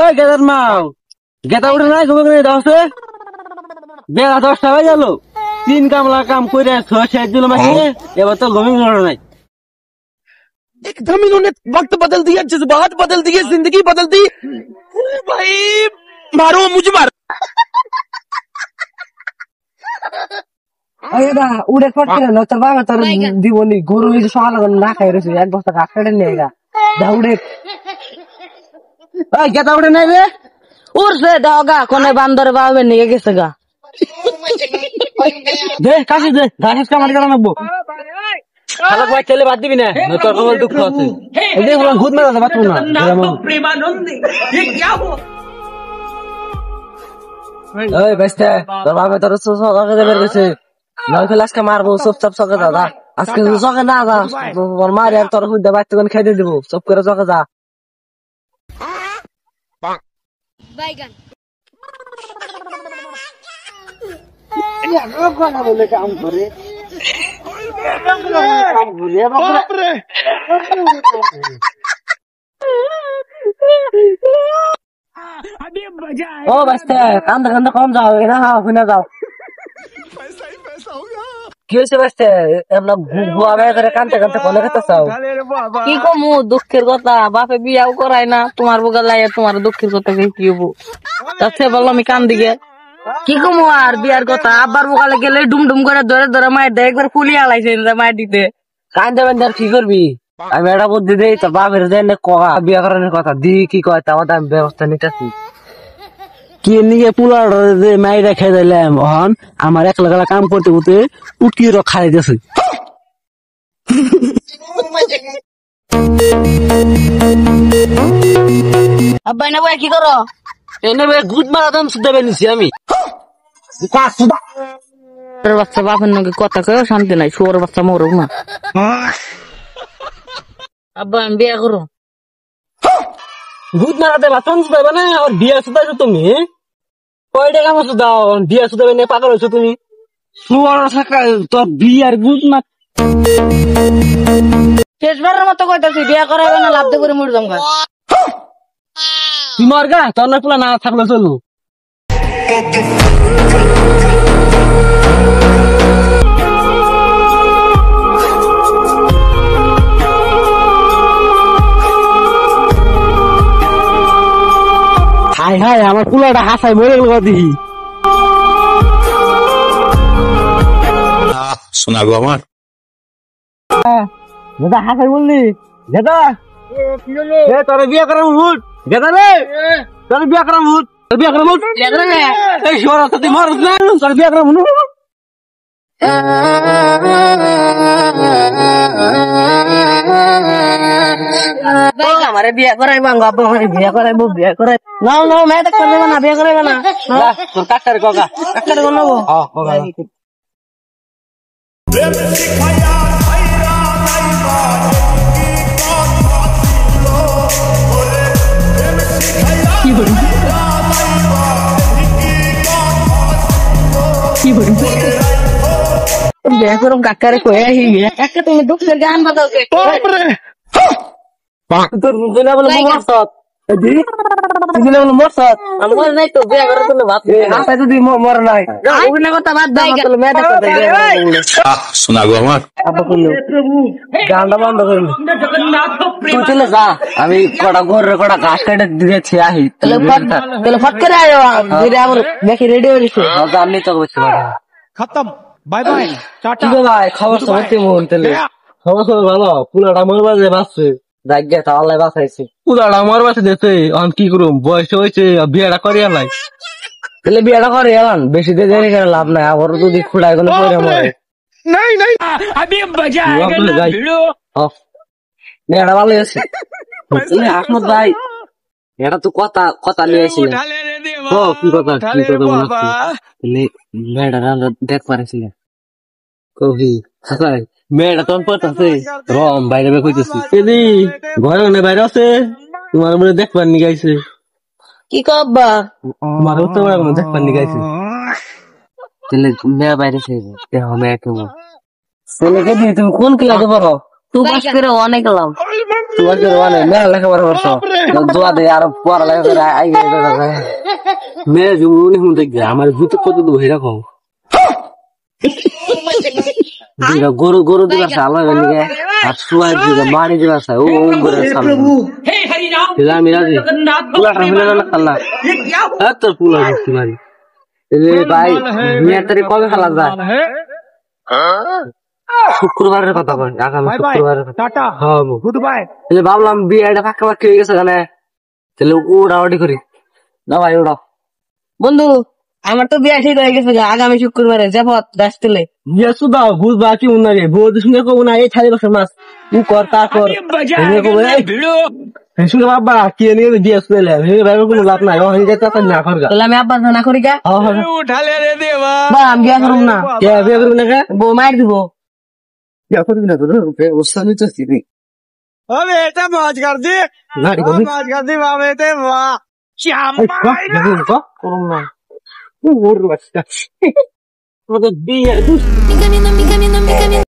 ওই গেদার মাও গেদা উঠে নাই ঘুমে ঘুমে দাওছে বেলা 10টা বাজে গেল 3 কামলা কাম করে 6-7 দিন মাসে এবার তো ঘুমিয়ে ঘুরে নাই एकदम इन्होंने वक्त बदल दिया, जज्बात बदल दिए, जिंदगी बदल दी। भाई मारो मुझे मारो। দা উড়ে ফটকে না তোর বাবা তোর দিবনি গরু এই সকালে না খাই রয়েছে এক বস্তা ঘাস কেটে নিয়ে গা দা উড়ে ওই গেদা উঠে নাই রে উড়ছে দাওগা কোনে বান্দর বাবে নিয়ে গেছে গা দে কাশি দে ঘাস কামার করে নেবো খালা ভাই ছেলে বাদ দিবি না তোর কমল দুঃখ আছে এই যে বললাম ভূত মেরে বাত না प्रेमानंदी ये क्या हुआ? ওই বেস্তে তোর বাবা তোর সকালে বের গেছে নয় ফেলে আজকে মারবো সব সব সকে দাদা আজকে সকে না যা তোর মারি আর তোর হুদা বাইতে কোন খাইতে দেব সব করে সকে যা বাইগান কাম করে ও বেস্তে কান্দা কান্দা কম যাও না হুনা যাও কি হয়েছে বেস্তে এমন ভুয়া করে কান্দতে কান্দতে কোনে কথা চাও কি কমু দুঃখের কথা বাপে বিয়াও করায় না তোমার বুগা লাইয়া তোমার দুঃখের কথা কি হবো তাতে বললাম আমি কান দিকে কি কমু আর বিয়ার কথা আব্বার বুগালে গেলে ডুম ডুম করে ধরে ধরে মায়ের দেয় একবার ফুলিয়ে আলাইছে মায়ের দিতে কান্দে বান্দার কি করবি আমি এটা বুদ্ধি দেই তোর বাপের দেন কয়া বিয়া করানোর কথা দি কি কয় তা আমি ব্যবস্থা নিতেছি কি নিয়ে পুলার যে মাইরা খেয়ে দিলাম হন আমার একলা গলা কাম করতে করতে উটকি খাই দিয়েছে আব্বা না ভাই কি করো এনে গুড মারা দাম শুদ্ধ বেনিছি আমি বাচ্চা বাপের নাকি কথা কেউ শান্তি নাই শুয়ার বাচ্চা মরুক না আব্বা আমি বিয়া করো গুড মারাতে বাথরুম শুধাইবা না আর বিয়া শুধাইছো তুমি কয় টাকা মাছ দাও বিয়া শুধাইবে না পাগল হয়েছো তুমি শুয়ার থাকা তোর বিয়ার গুড মার শেষবারের মতো কইতাছি বিয়া করাবে না লাভ করে মরে যাম গা তুই মর গা তোর না পুলা না থাকলে চলবো হাই হাই আমার পুলাটা হাসাই মরে গেল দেখি শোনা গো আমার দাদা হাসাই বললি দাদা তোর বিয়া করাম হুট দাদা রে তোর বিয়া করাম হুট তোর বিয়া করাম হুট এই শোর তুই মরস না তোর বিয়া করাম হুট আমারে বিয়া করাই বাঙ্গ আব্বা আমারে বিয়া করাইবো বিয়া করাই নাও নাও মেয়ে তো করবে না বিয়া করাইবে না তোর কাকার কগা কাকারে বানাবো বিয়া করুম কাকারে কয়ে আহি কাকা তুমি দুঃখের গান বাজাও কে তোর দিনা বলে মরসত দিনা বলে মরসত আমার নাই তো বিয়া করে তুমি ভাত হাসাই যদি মর নাই ওগুলা কথা বাদ দাও তাহলে মেয়ে দেখো শোনা গো আমার আব্বা কইলো গানটা বন্ধ করলি তুই চলে যা আমি কটা কটা ঘাস কেটে দিয়েছি আহি তাহলে ফট করে আয়ো ধীরে আবার দেখি রেডি হইছে আমি তো বলছি खत्म बाय बाय কি গো ভাই খবর সব কেমন তাহলে খবর সব ভালো পুলাটা মর বাজে বাঁচছে জায়গা তা আল্লাহ বাঁচাইছে পুলাটা মর বাঁচে দিতে আমি কি করুম বয়স হয়েছে বিয়েটা করি আলাই তাহলে বিয়েটা করে এলাম বেশি দেরি করে লাভ নাই আবার যদি খুঁড়াই কোনো পরে মরে नहीं नहीं अभी मजा आएगा भिड़ो মেয়েটা ভালো আছে আহমদ ভাই এটা তো কথা কথা নিয়ে আসছিল ও কি কথা মনে মেয়েটা দেখ পারেছিল কবি মেয়েটা তখন পড়তেছে রম বাইরে বের কইতেছি এদি ঘরে মানে বাইরে আছে তোমার মনে দেখবার নি গাইছে কি কব্বা তোমার তো দেখবার নি গাইছে তাহলে মেয়ে বাইরে খাইবে দেহ মেয়ে কেমন ছেলেকে দিয়ে তুমি কোন ক্লাসে পড়ো তুই বাস করে অনেক লাভ তোমার কি মানে মেয়ে লেখাপড়া করছো দোয়া দে আর পড়ালেখা করে আই মেয়ে জুনি হুন দেখবে আমার জুতো কত দূর এরকম গরু গরু দিবার সালা বেলিগে আর সুয়াই দিবে বাড়ি দিবার সা ও করে সালা আমি রাজি পুলা মিলে না আল্লাহ তোর পুলা দিচ্ছি মারি এ ভাই মেয়ের তারিখ কবে খেলা যায় শুক্রবারের কথা বল আগামী শুক্রবারের কথা হ্যাঁ গুড বাই তাহলে ভাবলাম বিয়েটা ফাঁকা ফাঁকি হয়ে গেছে এখানে তাহলে উড়াউড়ি করি না ভাই উড়াও বন্ধু আমার তো বিয়া ঠিক হয়ে গেছে আগামী শুক্রবারে যাবো দাসতলে ইয়েসু দাও বুঝ বাকি উনারে বউদের সঙ্গে কব না এই ছাড়ি বছর মাস তুই কর তা কর শুনে বাবা কি নিয়ে দিয়ে আসলে ভাবে কোনো লাভ নাই ও হয়ে যেতে না করগা তাহলে আমি আব্বা না করি গা উঠালে রে দেবা বা আমি বিয়া করব না কে বিয়ে করবি না কে বউ মার দিব বিয়ে করবি না তোর ওসানি তো সিনি अबे बेटा मौज कर दी গাড়ি করবি मौज कर दी वाह बेटे वाह श्याम করুন না ওর বাচ্চা তোদের বিয়ে Miganina, miganina, miganina.